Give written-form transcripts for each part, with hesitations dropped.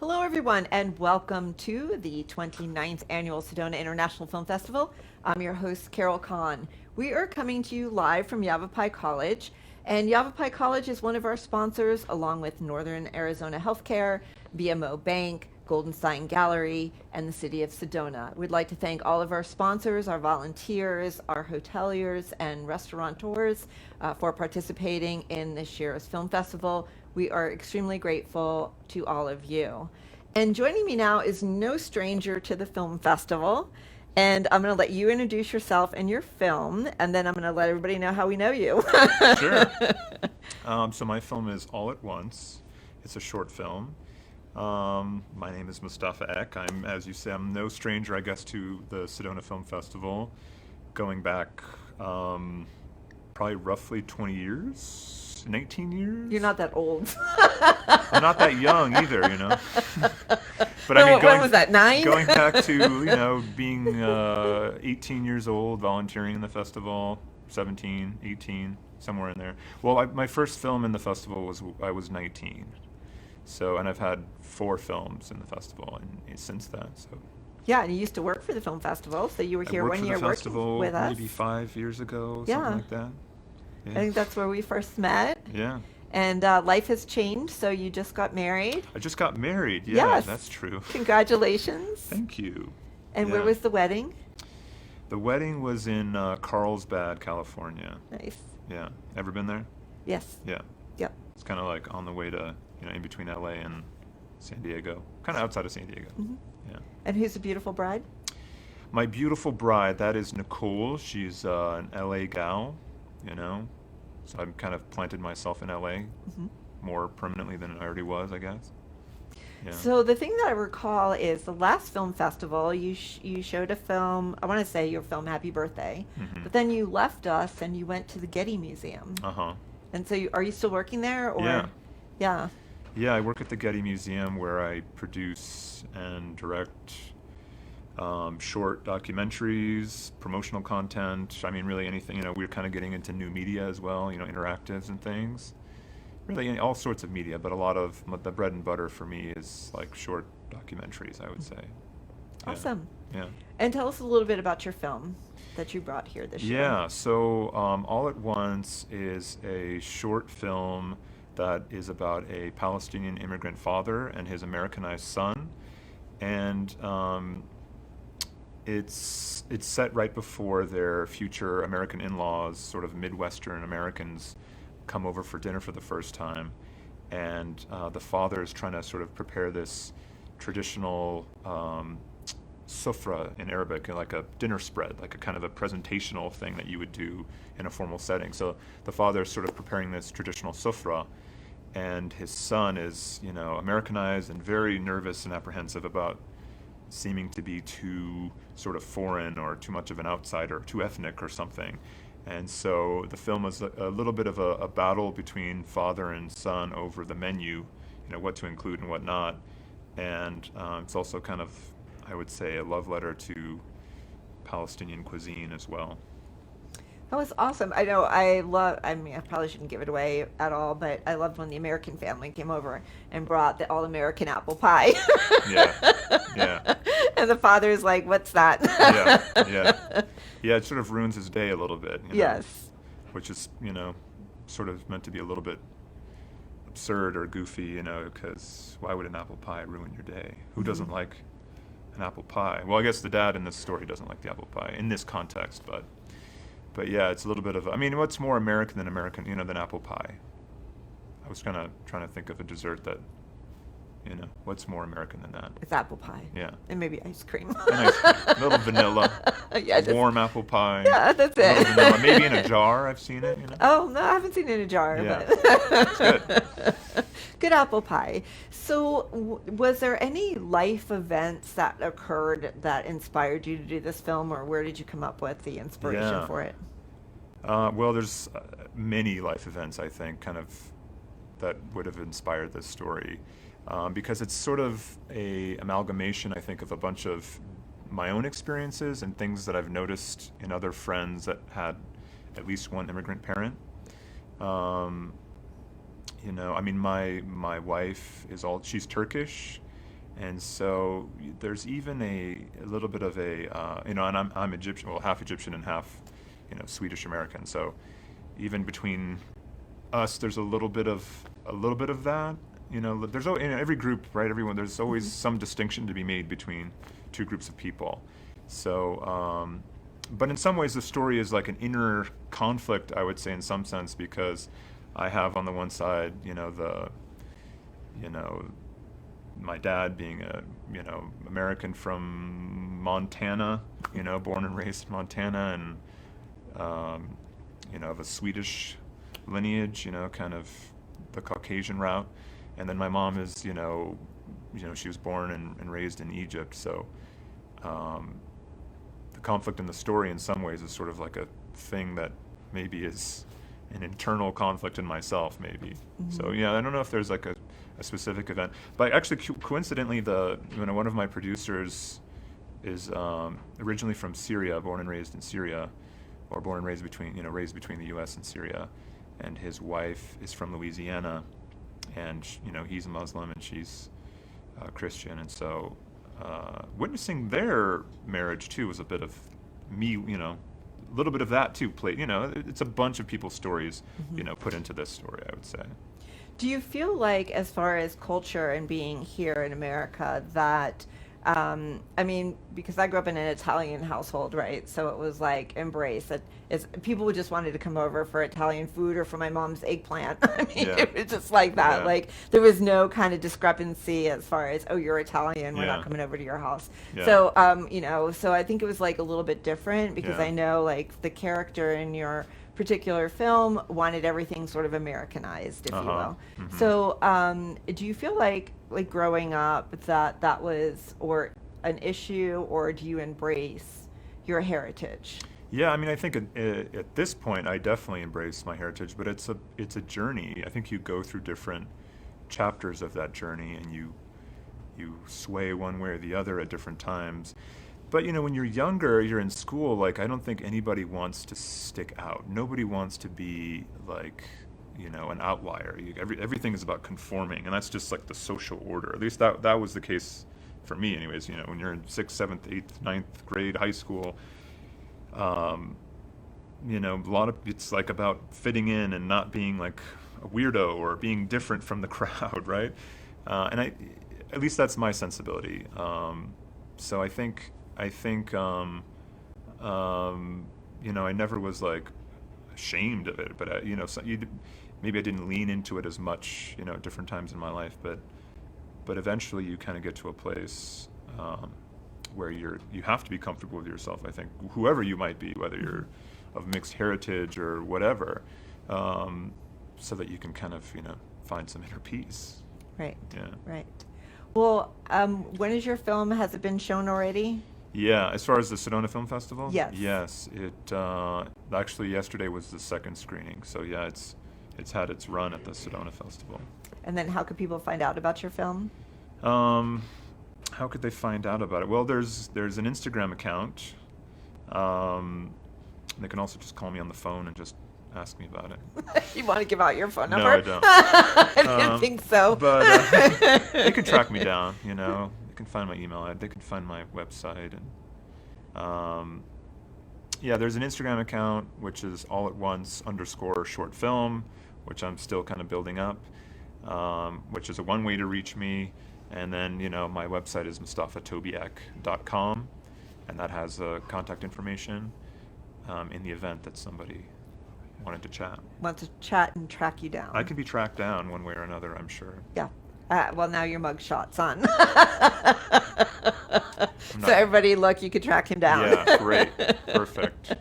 Hello, everyone, and welcome to the 29th Annual Sedona International Film Festival. I'm your host, Carol Kahn. We are coming to you live from Yavapai College, and Yavapai College is one of our sponsors, along with Northern Arizona Healthcare, BMO Bank, Golden Sign Gallery, and the City of Sedona. We'd like to thank all of our sponsors, our volunteers, our hoteliers, and restaurateurs for participating in this year's film festival. We are extremely grateful to all of you. And joining me now is no stranger to the film festival. And I'm going to let you introduce yourself and your film, and then I'm going to let everybody know how we know you. Sure. So my film is All at Once. It's a short film. My name is Mustafa Eck. As you say, I'm no stranger, I guess, to the Sedona Film Festival, going back probably roughly 20 years, 19 You're years. not that old. I'm not that young either, But I When, mean, when was that, 9? going back to being 18 years old, volunteering in the festival, 17, 18, somewhere in there. Well, my first film in the festival was I was 19. So, and I've had 4 films in the festival and since then. So Yeah, and you used to work for the film festival, so you were I here worked one for the year working festival with us. maybe 5 years ago, something Yeah, like that. I Yeah, think that's where we first met. yeah. And life has changed, so you just got married. I just got married. Yeah, that's Yes, true. congratulations. Thank you. And where Yeah. was the wedding? The wedding was in Carlsbad, California. Nice. Yeah. Ever been there? Yes. Yeah. Yep. It's kind of like on the way to, in between LA and San Diego. Kind of outside of San Diego. Hmm. Yeah. And who's the beautiful bride? My beautiful bride, that is Nicole. She's an LA gal, you know. So I've kind of planted myself in LA Hmm. more permanently than I already was, I guess. Yeah. So the thing that I recall is the last film festival, you showed a film. I want to say your film Happy Birthday, Mm-hmm. but then you left us and you went to the Getty Museum. Uh-huh. And so are you still working there, Yeah. or? Yeah. Yeah, I work at the Getty Museum where I produce and direct short documentaries, promotional content. I mean, really anything. We're kind of getting into new media as well, interactives and things. Really, all sorts of media, but a lot of the bread and butter for me is like short documentaries, I would say. Yeah, Awesome. yeah. And tell us a little bit about your film that you brought here this year. Yeah, so All at Once is a short film that is about a Palestinian immigrant father and his Americanized son. And it's set right before their future American in-laws, sort of Midwestern Americans, come over for dinner for the first time, and the father is trying to sort of prepare this traditional sufra in Arabic, like a dinner spread, like a kind of a presentational thing that you would do in a formal setting. So the father is sort of preparing this traditional sufra, and his son is, Americanized and very nervous and apprehensive about seeming to be too sort of foreign or too much of an outsider, too ethnic or something. And so the film is a little bit of a battle between father and son over the menu, what to include and what not. And it's also kind of, I would say, a love letter to Palestinian cuisine as well. That was awesome. I mean, I probably shouldn't give it away at all, but I loved when the American family came over and brought the all American apple pie. Yeah, yeah, And the father's like, what's that? yeah, yeah. Yeah, it sort of ruins his day a little bit, Yes. which is, sort of meant to be a little bit absurd or goofy, because why would an apple pie ruin your day? Who Hmm. doesn't like an apple pie? Well, I guess the dad in this story doesn't like the apple pie in this context, but yeah, it's a little bit of. I mean, what's more American, than apple pie? I was kind of trying to think of a dessert that, what's more American than that? It's apple pie. Yeah, And maybe ice cream. and ice cream, a little vanilla, Yeah, just, warm apple pie, yeah, that's a little vanilla, it. maybe in a jar. I've seen it. Oh, no, I haven't seen it in a jar, Yeah, it's good. but good apple pie. So, was there any life events that occurred that inspired you to do this film, or where did you come up with the inspiration Yeah. for it? Well, there's many life events, I think, kind of that would have inspired this story, because it's sort of a amalgamation, I think, of a bunch of my own experiences and things that I've noticed in other friends that had at least one immigrant parent. I mean, my wife she's Turkish, And so there's even a little bit of a, and I'm Egyptian, well, half Egyptian and half, Swedish American. So even between us, there's a little bit of that. There's in every group, right? Everyone, there's always some distinction to be made between two groups of people. So, but in some ways, the story is like an inner conflict, I would say, in some sense, because I have on the one side, you know, my dad being a, American from Montana, born and raised in Montana, and of a Swedish lineage, kind of the Caucasian route. And then my mom is, she was born and raised in Egypt. So the conflict in the story, in some ways, is sort of like a thing that maybe is an internal conflict in myself, maybe. So yeah, I don't know if there's like a specific event, but actually, coincidentally, one of my producers is originally from Syria, born and raised in Syria, or born and raised between the U.S. and Syria, and his wife is from Louisiana, and he's a Muslim and she's Christian, and so witnessing their marriage too was a bit of me, a little bit of that too. It's a bunch of people's stories, put into this story, I would say. Do you feel like, as far as culture and being here in America, that, I mean, because I grew up in an Italian household, right? So it was like embrace that people just wanted to come over for Italian food or for my mom's eggplant. I mean, Yeah. it was just like that. Yeah. Like there was no kind of discrepancy as far as, oh, you're Italian, we're Yeah. not coming over to your house. Yeah. So, so I think it was like a little bit different because Yeah. I know like the character in your particular film wanted everything sort of Americanized, if you Uh-huh. will. Mhm. So, do you feel like growing up that was or an issue, or do you embrace your heritage? Yeah, I mean, I think at this point, I definitely embrace my heritage, but it's a journey. I think you go through different chapters of that journey, and you sway one way or the other at different times. But when you're younger, you're in school. Like, I don't think anybody wants to stick out. Nobody wants to be like, an outlier. Everything is about conforming, and that's just like the social order. At least that was the case for me, anyways. When you're in sixth, seventh, eighth, ninth grade, high school, a lot of it's like about fitting in and not being like a weirdo or being different from the crowd, right? And at least that's my sensibility. So I never was like ashamed of it, but maybe I didn't lean into it as much, at different times in my life, but eventually you kind of get to a place where you have to be comfortable with yourself. I think whoever you might be, whether you're of mixed heritage or whatever, so that you can kind of find some inner peace. Right. Yeah. Right. Well, when is your film? Has it been shown already? Yeah, as far as the Sedona Film Festival? Yes. Yes, it actually yesterday was the second screening, so yeah, it's had its run at the Sedona Festival. And then how could people find out about your film? How could they find out about it? Well, there's an Instagram account. They can also just call me on the phone and just ask me about it. You want to give out your phone No, number? I don't. I didn't think so. But they can track me down. They can find my email. They can find my website, and yeah, there's an Instagram account which is allatOnce_short film, which I'm still kind of building up, which is a one way to reach me. And then my website is mustafatobiek.com, and that has contact information in the event that somebody wanted to chat. Want to chat and track you down. I can be tracked down one way or another, I'm sure. Yeah. Well, now your mugshot's on. I'm So not- everybody, look, you could track him down. Yeah, great. Perfect.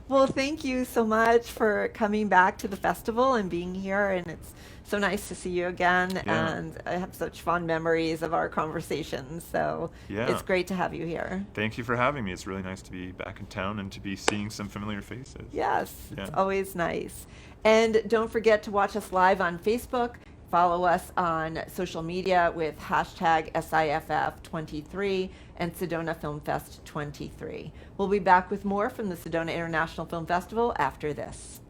Well, thank you so much for coming back to the festival and being here. And it's so nice to see you again. Yeah. And I have such fond memories of our conversations. So Yeah. it's great to have you here. Thank you for having me. It's really nice to be back in town and to be seeing some familiar faces. Yes, Yeah. it's always nice. And don't forget to watch us live on Facebook. Follow us on social media with hashtag SIFF23 and Sedona Film Fest 23. We'll be back with more from the Sedona International Film Festival after this.